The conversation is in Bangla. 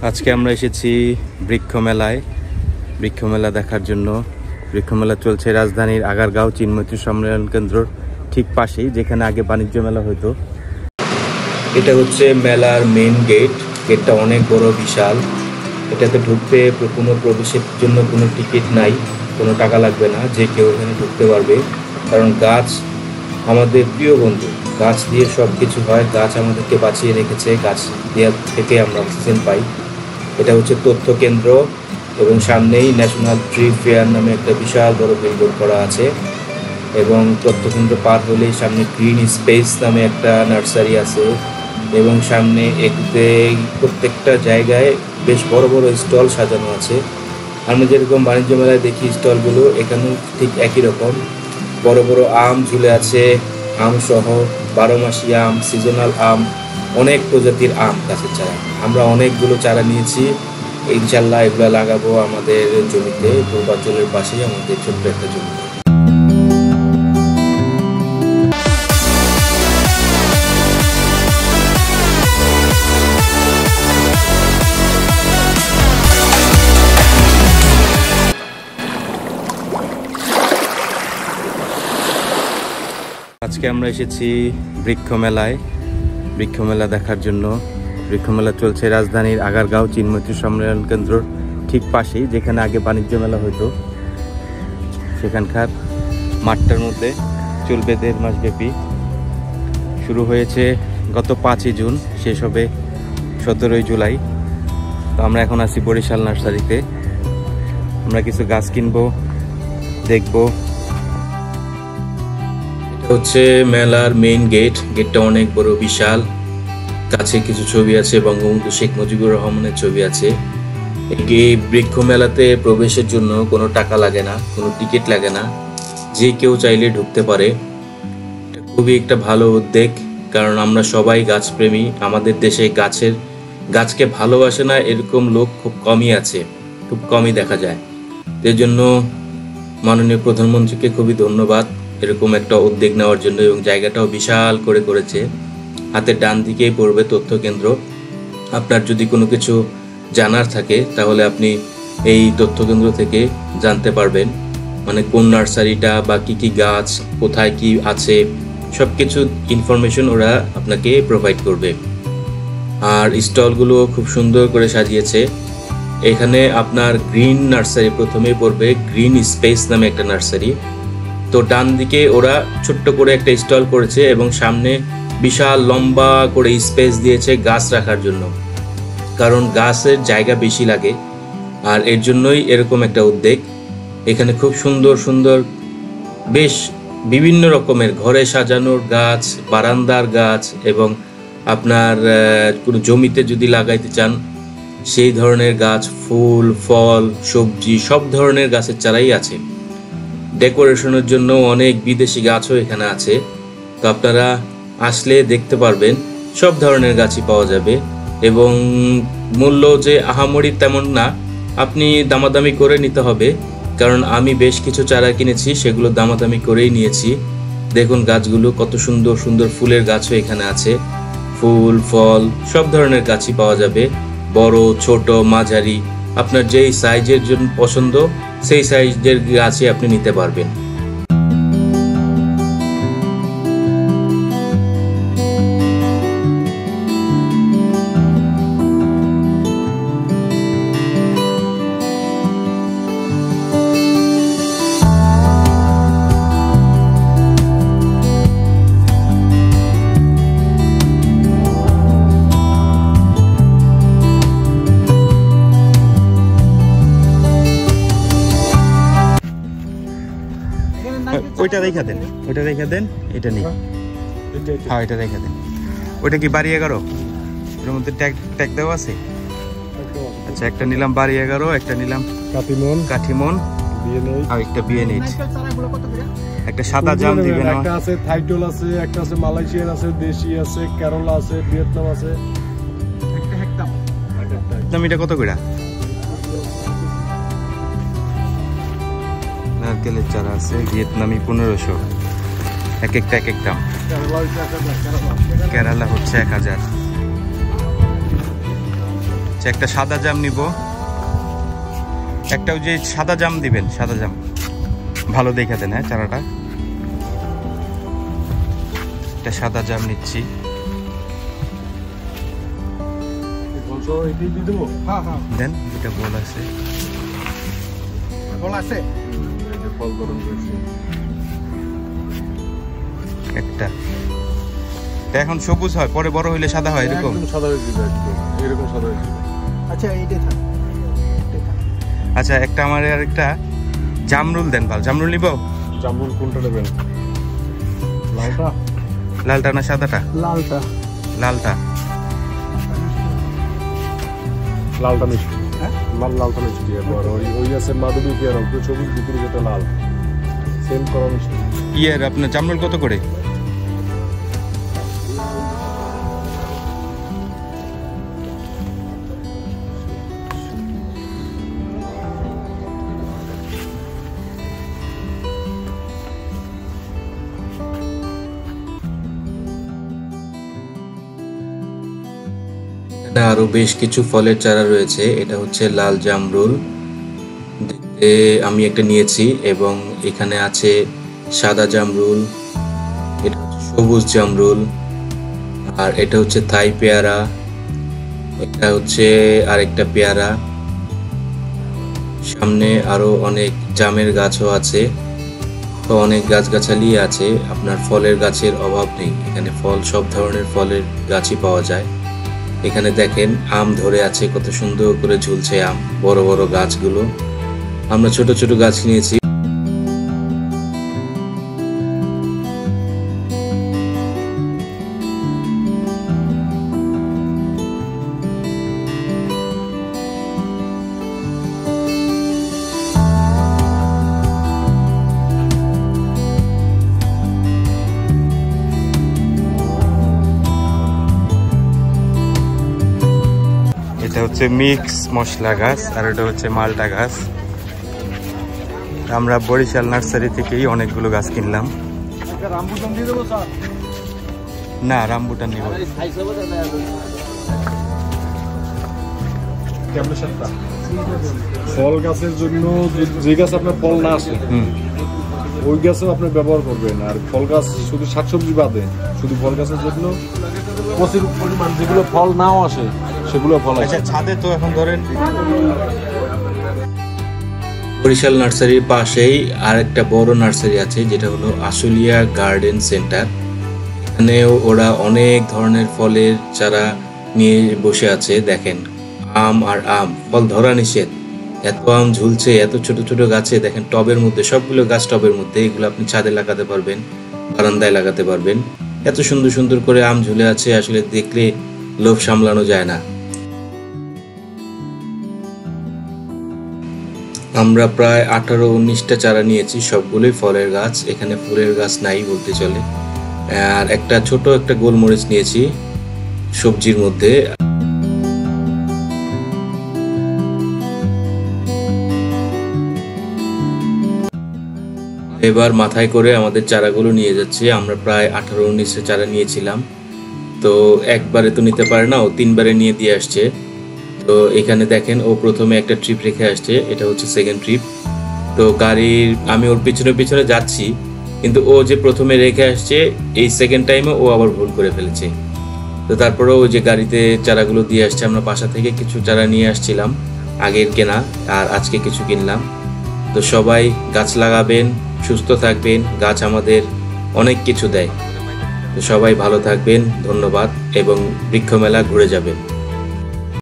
আজকে আমরা এসেছি বৃক্ষ মেলা দেখার জন্য। বৃক্ষ মেলা চলছে রাজধানীর আগারগাঁও চিন্ময়ী সম্মেলন কেন্দ্র ঠিক পাশেই, যেখানে আগে বাণিজ্য মেলা হতো। এটা হচ্ছে মেলার মেন গেট। গেটটা অনেক বড়, বিশাল। এটাতে ঢুকতে কোনো প্রবেশের জন্য কোনো টিকিট নাই, কোনো টাকা লাগবে না, যে কেউ এখানে ঢুকতে পারবে। কারণ গাছ আমাদের প্রিয় বন্ধু, গাছ দিয়ে সব কিছু হয়। গাছ আমাদেরকে বাঁচিয়ে রেখেছে, গাছ দেওয়ার থেকে আমরা অক্সিজেন পাই। এটা হচ্ছে তথ্য কেন্দ্র এবং সামনেই ন্যাশনাল ট্রি ফেয়ার নামে একটা বিশাল বড় বিলবোর্ড করা আছে। এবং তথ্য কেন্দ্র পার হলেই সামনে গ্রিন স্পেস নামে একটা নার্সারি আছে। এবং সামনে প্রত্যেকটা জায়গায় বেশ বড় বড় স্টল সাজানো আছে। আমরা যেরকম বাণিজ্য মেলায় দেখি স্টলগুলো, এখানেও ঠিক একই রকম। বড় বড় আম ঝুলে আছে, আম সহ 12 মাসি আম, সিজনাল আম, অনেক প্রজাতির আম গাছের চারা। আমরা অনেকগুলো চারা নিয়েছি, ইনশাল্লাহ এগুলো লাগাবো আমাদের জমিতে। পূর্বাঞ্চলের পাশেই আমাদের ছোট্ট একটা জমি। আজকে আমরা এসেছি বৃক্ষ মেলা দেখার জন্য। বৃক্ষ মেলা চলছে রাজধানীর আগারগাঁও চিন্ময়ী সম্মেলন কেন্দ্র ঠিক পাশেই, যেখানে আগে বাণিজ্য মেলা হতো। সেখানকার মাঠটার মধ্যে চলবে 1.5 মাস ব্যাপী। শুরু হয়েছে গত 5ই জুন, শেষ হবে 17ই জুলাই। তো আমরা এখন আছি বরিশাল নার্সারিতে। আমরা কিছু গাছ কিনবো, দেখবো। হচ্ছে মেলার মেইন গেট। গেটটা অনেক বড়, বিশাল। কাছে কিছু ছবি আছে, বঙ্গবন্ধু শেখ মুজিবুর রহমানের ছবি আছে। এই বৃক্ষ মেলাতে প্রবেশের জন্য কোনো টাকা লাগে না, কোনো টিকিট লাগে না, যে কেউ চাইলে ঢুকতে পারে। এটা খুবই একটা ভালো উদ্যোগ, কারণ আমরা সবাই গাছপ্রেমী। আমাদের দেশে গাছকে ভালোবাসে না এরকম লোক খুব কমই আছে, খুব কমই দেখা যায়। এর জন্য মাননীয় প্রধানমন্ত্রীকে খুবই ধন্যবাদ এরকম একটা উদ্যোগ নেওয়ার জন্য। এবং জায়গাটাও বিশাল করে করেছে। হাতের ডান দিকেই পড়বে তথ্য কেন্দ্র। আপনার যদি কোনো কিছু জানার থাকে তাহলে আপনি এই তথ্য কেন্দ্র থেকে জানতে পারবেন, মানে কোন নার্সারিটা বা কি গাছ কোথায় কি আছে সব কিছু ইনফরমেশন ওরা আপনাকে প্রোভাইড করবে। আর স্টলগুলো খুব সুন্দর করে সাজিয়েছে। এখানে আপনার গ্রিন নার্সারি প্রথমেই পড়বে, গ্রিন স্পেস নামে একটা নার্সারি। তো ডান দিকে ওরা ছোট্ট করে একটা স্টল করেছে এবং সামনে বিশাল লম্বা করে স্পেস দিয়েছে গাছ রাখার জন্য, কারণ গাছের জায়গা বেশি লাগে। আর এর জন্যই এরকম একটা উদ্যোগ। এখানে খুব সুন্দর সুন্দর বেশ বিভিন্ন রকমের ঘরে সাজানোর গাছ, বারান্দার গাছ এবং আপনার কোনো জমিতে যদি লাগাইতে চান সেই ধরনের গাছ, ফুল, ফল, সবজি সব ধরনের গাছের চারাই আছে। ডেকোরেশনের জন্য অনেক বিদেশি গাছও এখানে আছে। তো আপনারা আসলে দেখতে পারবেন সব ধরনের গাছই পাওয়া যাবে। এবং মূল্য যে আহামরি তেমন না, আপনি দামাদামি করে নিতে হবে, কারণ আমি বেশ কিছু চারা কিনেছি, সেগুলো দামাদামি করেই নিয়েছি। দেখুন গাছগুলো কত সুন্দর সুন্দর, ফুলের গাছও এখানে আছে। ফুল, ফল সব ধরনের গাছই পাওয়া যাবে, বড়, ছোট, মাঝারি। আপনার যেই সাইজের জন্য পছন্দ সেই সাইজের গাছই আপনি নিতে পারবেন। ওইটা রেখা দেন, এটা নেই। হ্যাঁ, এটা রেখা দেন। ওইটা কি 12-11? এর মধ্যে ট্যাগ দেওয়া আছে? আচ্ছা, একটা নিলাম 12-11, একটা নিলাম কাঠিমন, আর একটা বিএনএইচ। একটা সাদা জাম দিবেন। একটা আছে থাইটল আছে, একটা আছে মালয়েশিয়ান আছে, দেশি আছে, কেরালা আছে, ভিয়েতনাম আছে। একটা হেক্টাম। এটা কত করে? নারকেলের চারা আছে ভিয়েতনামি 1500, এক একটা দাম। কেরালা হচ্ছে 1000। আচ্ছা একটা সাদা জাম নিব, একটা ওই যে সাদা জাম দিবেন, সাদা জাম ভালো দেখে দেন। হ্যাঁ চারাটা, একটা সাদা জাম নিচ্ছি। দেন এটা বল আছে, একটা এখন সবুজ হয়, পরে বড় হইলে সাদা হয় এরকম। আচ্ছা একটা আমার আর একটা জামরুল দেন, ভাল জামরুল নিব। জামরুল কোনটা নেবেন? লালটা? লালটা না সাদাটা? লালটা। লালটা। লালটা মিষ্টি। লালটা মিষ্টি। ওই আছে মাধবী পেয়ারা, সবুজ ভিতরে যেটা লাল, সেম করা মিষ্টি। ইয়ের আপনার জামরুল কত করে? আরো বেশ কিছু ফলের চারা রয়েছে। এটা হচ্ছে লাল জামরুল, দেখতে আমি একটা নিয়েছি, এবং এখানে আছে সাদা জামরুল, এটা হচ্ছে সবুজ জামরুল, আর এটা হচ্ছে থাই পেয়ারা, এটা হচ্ছে আরেকটা পেয়ারা। সামনে আরো অনেক জামের গাছও আছে, তো অনেক গাছগাছালি আছে। আপনার ফলের গাছের অভাব নেই, এখানে ফল সব ধরনের ফলের গাছই পাওয়া যায়। এখানে দেখেন আম ধরে আছে, কত সুন্দর করে ঝুলছে আম, বড় বড় গাছগুলো। আমরা ছোট ছোট গাছ নিয়েছি। এটা হচ্ছে মিক্স মশলা গাছ, আর এটা হচ্ছে মালটা গাছ। আমরা বরিশাল নার্সারি থেকেই অনেকগুলো গাছ কিনলাম। না রামবুটান নিব। ফল গাছের জন্য যে গাছ আপনার ফল না আসে ওই গাছও আপনি ব্যবহার করবেন। আর ফল গাছ শুধু শাকসবজি বাদে শুধু ফল গাছের জন্য প্রচুর পরিমাণ যেগুলো ফল নাও আসে সেগুলো ফল আসে। আচ্ছা ছাদে তো এখন ধরেন বরিশাল নার্সারির পাশেই আর একটা বড় নার্সারি আছে, যেটা হলো আশুলিয়া গার্ডেন সেন্টার। এখানেও ওরা অনেক ধরনের ফলের চারা নিয়ে বসে আছে। দেখেন আম আর আম, ফল ধরা নিষেধ, এত আম ঝুলছে এত ছোট ছোট গাছে। দেখেন টবের মধ্যে, সবগুলো গাছ টবের মধ্যে, এগুলো আপনি ছাদে লাগাতে পারবেন, বারান্দায় লাগাতে পারবেন। এত সুন্দর সুন্দর করে আম ঝুলে আছে, আসলে দেখলে লোভ সামলানো যায় না। আমরা প্রায় 18-19টা চারা নিয়েছি, সবগুলোই ফলের গাছ। এখানে ফুলের গাছ নাই বলতে চলে। আর একটা ছোট একটা গোলমরিচ নিয়েছি সবজির মধ্যে। এবার মাথায় করে আমাদের চারাগুলো নিয়ে যাচ্ছে। আমরা প্রায় 18-19টা চারা নিয়েছিলাম, তো একবারে তো নিতে পারে না, ও 3বারে নিয়ে দিয়ে আসছে। তো এখানে দেখেন ও প্রথমে একটা ট্রিপ রেখে আসছে, এটা হচ্ছে সেকেন্ড ট্রিপ। তো গাড়ির আমি ওর পিছনে পিছনে যাচ্ছি, কিন্তু ও যে প্রথমে রেখে আসছে এই সেকেন্ড টাইমে ও আবার ভুল করে ফেলেছে। তো তারপরে ও যে গাড়িতে চারাগুলো দিয়ে আসছে, আমরা বাসা থেকে কিছু চারা নিয়ে আসছিলাম আগের কেনা, আর আজকে কিছু কিনলাম। তো সবাই গাছ লাগাবেন, সুস্থ থাকবেন, গাছ আমাদের অনেক কিছু দেয়। তো সবাই ভালো থাকবেন, ধন্যবাদ, এবং বৃক্ষ মেলা ঘুরে যাবেন।